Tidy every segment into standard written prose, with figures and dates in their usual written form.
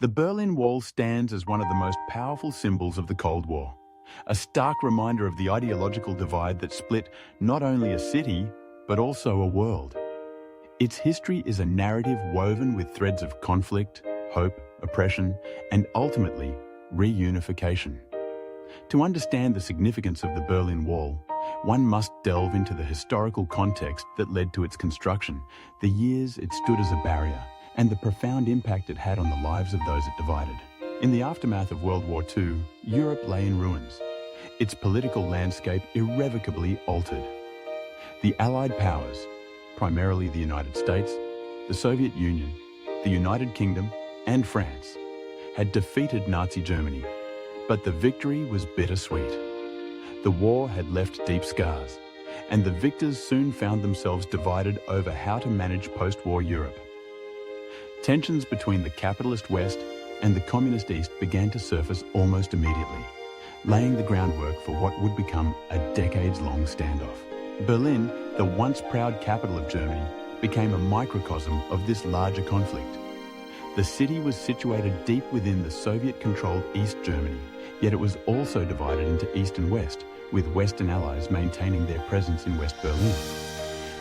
The Berlin Wall stands as one of the most powerful symbols of the Cold War, a stark reminder of the ideological divide that split not only a city, but also a world. Its history is a narrative woven with threads of conflict, hope, oppression, and ultimately, reunification. To understand the significance of the Berlin Wall, one must delve into the historical context that led to its construction, the years it stood as a barrier, and the profound impact it had on the lives of those it divided. In the aftermath of World War II, Europe lay in ruins, its political landscape irrevocably altered. The Allied powers, primarily the United States, the Soviet Union, the United Kingdom, and France, had defeated Nazi Germany, but the victory was bittersweet. The war had left deep scars, and the victors soon found themselves divided over how to manage post-war Europe. Tensions between the capitalist West and the communist East began to surface almost immediately, laying the groundwork for what would become a decades-long standoff. Berlin, the once proud capital of Germany, became a microcosm of this larger conflict. The city was situated deep within the Soviet-controlled East Germany, yet it was also divided into East and West, with Western allies maintaining their presence in West Berlin.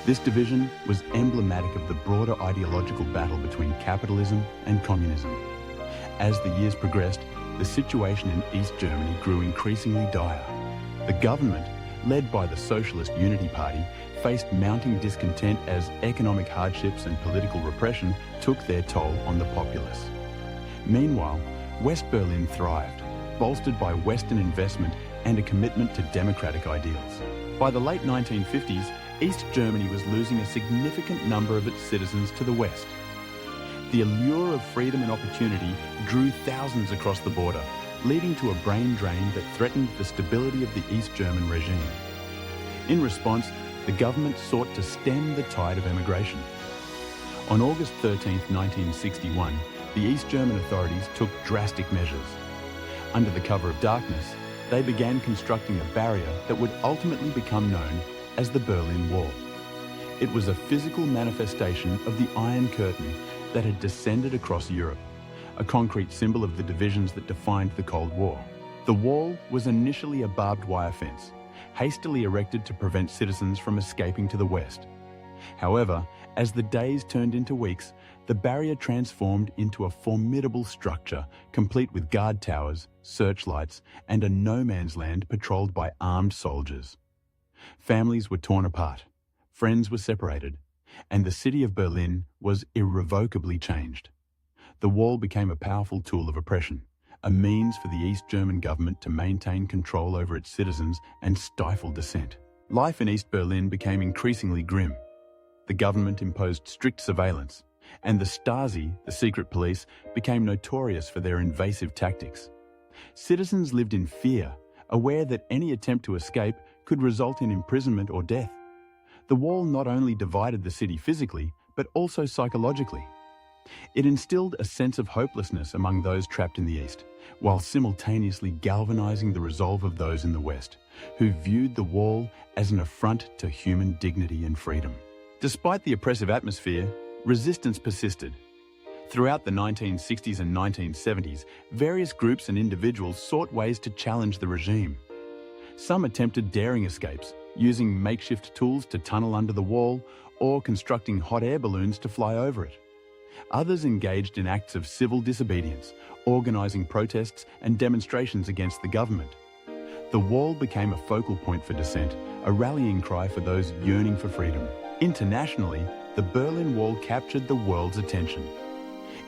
This division was emblematic of the broader ideological battle between capitalism and communism. As the years progressed, the situation in East Germany grew increasingly dire. The government, led by the Socialist Unity Party, faced mounting discontent as economic hardships and political repression took their toll on the populace. Meanwhile, West Berlin thrived, bolstered by Western investment and a commitment to democratic ideals. By the late 1950s, East Germany was losing a significant number of its citizens to the West. The allure of freedom and opportunity drew thousands across the border, leading to a brain drain that threatened the stability of the East German regime. In response, the government sought to stem the tide of emigration. On August 13, 1961, the East German authorities took drastic measures. Under the cover of darkness, they began constructing a barrier that would ultimately become known as the Berlin Wall. It was a physical manifestation of the Iron Curtain that had descended across Europe, a concrete symbol of the divisions that defined the Cold War. The wall was initially a barbed wire fence, hastily erected to prevent citizens from escaping to the west. However, as the days turned into weeks, the barrier transformed into a formidable structure, complete with guard towers, searchlights, and a no-man's land patrolled by armed soldiers. Families were torn apart, friends were separated, and the city of Berlin was irrevocably changed. The wall became a powerful tool of oppression, a means for the East German government to maintain control over its citizens and stifle dissent. Life in East Berlin became increasingly grim. The government imposed strict surveillance, and the Stasi, the secret police, became notorious for their invasive tactics. Citizens lived in fear, aware that any attempt to escape could result in imprisonment or death. The wall not only divided the city physically, but also psychologically. It instilled a sense of hopelessness among those trapped in the East, while simultaneously galvanizing the resolve of those in the West, who viewed the wall as an affront to human dignity and freedom. Despite the oppressive atmosphere, resistance persisted. Throughout the 1960s and 1970s, various groups and individuals sought ways to challenge the regime. Some attempted daring escapes, using makeshift tools to tunnel under the wall or constructing hot air balloons to fly over it. Others engaged in acts of civil disobedience, organizing protests and demonstrations against the government. The wall became a focal point for dissent, a rallying cry for those yearning for freedom. Internationally, the Berlin Wall captured the world's attention.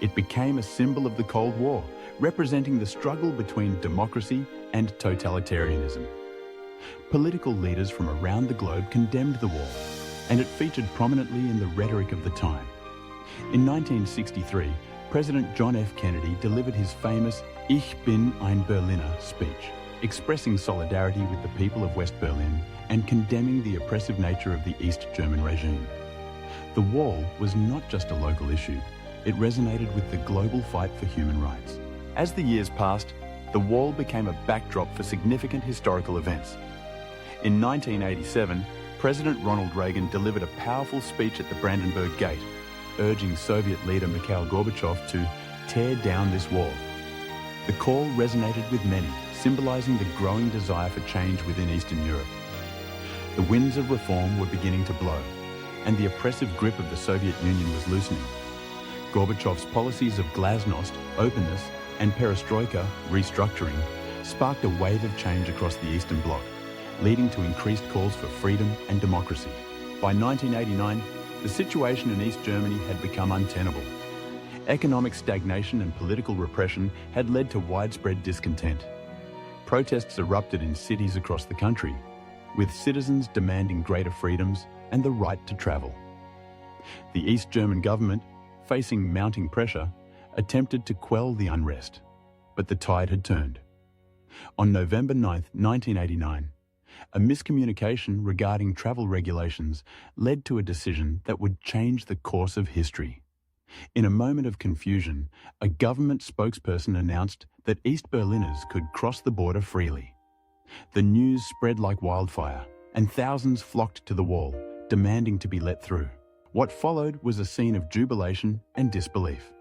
It became a symbol of the Cold War, representing the struggle between democracy and totalitarianism. Political leaders from around the globe condemned the wall, and it featured prominently in the rhetoric of the time. In 1963, President John F. Kennedy delivered his famous "Ich bin ein Berliner" speech, expressing solidarity with the people of West Berlin and condemning the oppressive nature of the East German regime. The wall was not just a local issue, it resonated with the global fight for human rights. As the years passed, the wall became a backdrop for significant historical events. In 1987, President Ronald Reagan delivered a powerful speech at the Brandenburg Gate, urging Soviet leader Mikhail Gorbachev to tear down this wall. The call resonated with many, symbolizing the growing desire for change within Eastern Europe. The winds of reform were beginning to blow, and the oppressive grip of the Soviet Union was loosening. Gorbachev's policies of glasnost, openness, and perestroika, restructuring, sparked a wave of change across the Eastern Bloc, leading to increased calls for freedom and democracy. By 1989, the situation in East Germany had become untenable. Economic stagnation and political repression had led to widespread discontent. Protests erupted in cities across the country, with citizens demanding greater freedoms and the right to travel. The East German government, facing mounting pressure, attempted to quell the unrest, but the tide had turned. On November 9, 1989, a miscommunication regarding travel regulations led to a decision that would change the course of history. In a moment of confusion, a government spokesperson announced that East Berliners could cross the border freely. The news spread like wildfire, and thousands flocked to the wall, demanding to be let through. What followed was a scene of jubilation and disbelief.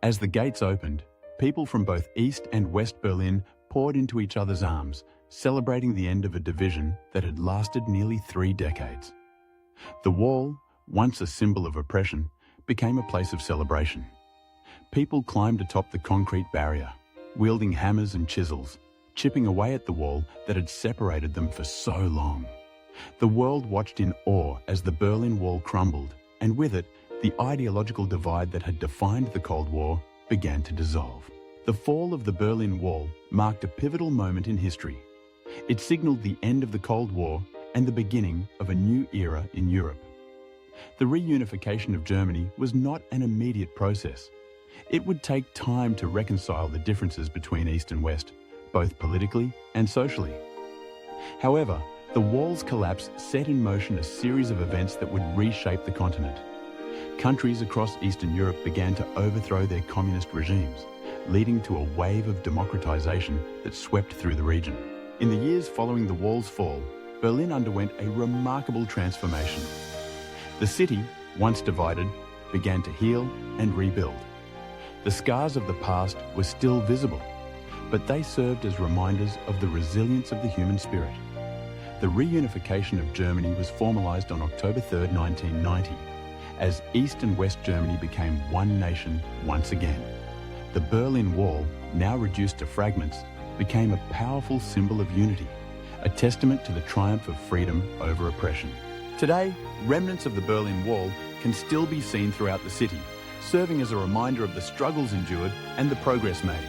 As the gates opened, people from both East and West Berlin poured into each other's arms, celebrating the end of a division that had lasted nearly 3 decades. The wall, once a symbol of oppression, became a place of celebration. People climbed atop the concrete barrier, wielding hammers and chisels, chipping away at the wall that had separated them for so long. The world watched in awe as the Berlin Wall crumbled, and with it, the ideological divide that had defined the Cold War began to dissolve. The fall of the Berlin Wall marked a pivotal moment in history. It signaled the end of the Cold War and the beginning of a new era in Europe. The reunification of Germany was not an immediate process. It would take time to reconcile the differences between East and West, both politically and socially. However, the wall's collapse set in motion a series of events that would reshape the continent. Countries across Eastern Europe began to overthrow their communist regimes, leading to a wave of democratization that swept through the region. In the years following the wall's fall, Berlin underwent a remarkable transformation. The city, once divided, began to heal and rebuild. The scars of the past were still visible, but they served as reminders of the resilience of the human spirit. The reunification of Germany was formalized on October 3, 1990, as East and West Germany became one nation once again. The Berlin Wall, now reduced to fragments, became a powerful symbol of unity, a testament to the triumph of freedom over oppression. Today, remnants of the Berlin Wall can still be seen throughout the city, serving as a reminder of the struggles endured and the progress made.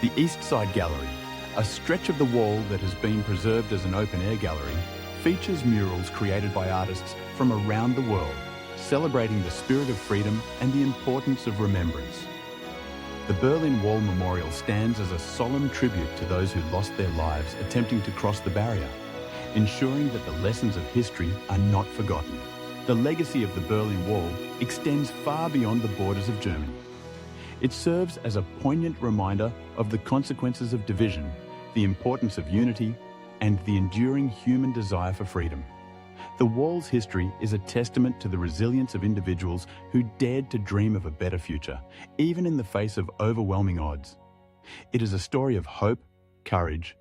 The East Side Gallery, a stretch of the wall that has been preserved as an open-air gallery, features murals created by artists from around the world, celebrating the spirit of freedom and the importance of remembrance. The Berlin Wall Memorial stands as a solemn tribute to those who lost their lives attempting to cross the barrier, ensuring that the lessons of history are not forgotten. The legacy of the Berlin Wall extends far beyond the borders of Germany. It serves as a poignant reminder of the consequences of division, the importance of unity, and the enduring human desire for freedom. The wall's history is a testament to the resilience of individuals who dared to dream of a better future, even in the face of overwhelming odds. It is a story of hope, courage,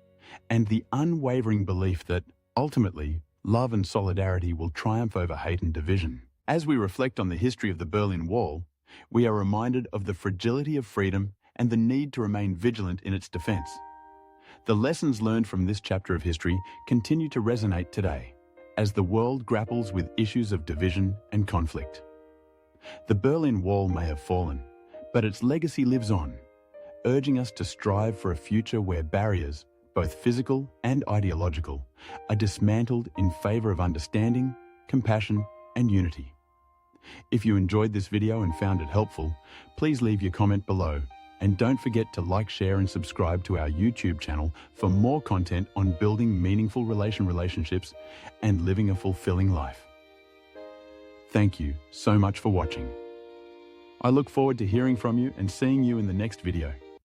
and the unwavering belief that, ultimately, love and solidarity will triumph over hate and division. As we reflect on the history of the Berlin Wall, we are reminded of the fragility of freedom and the need to remain vigilant in its defense. The lessons learned from this chapter of history continue to resonate today, as the world grapples with issues of division and conflict. The Berlin Wall may have fallen, but its legacy lives on, urging us to strive for a future where barriers, both physical and ideological, are dismantled in favor of understanding, compassion, and unity. If you enjoyed this video and found it helpful, please leave your comment below, and don't forget to like, share, and subscribe to our YouTube channel for more content on building meaningful relationships and living a fulfilling life. Thank you so much for watching. I look forward to hearing from you and seeing you in the next video.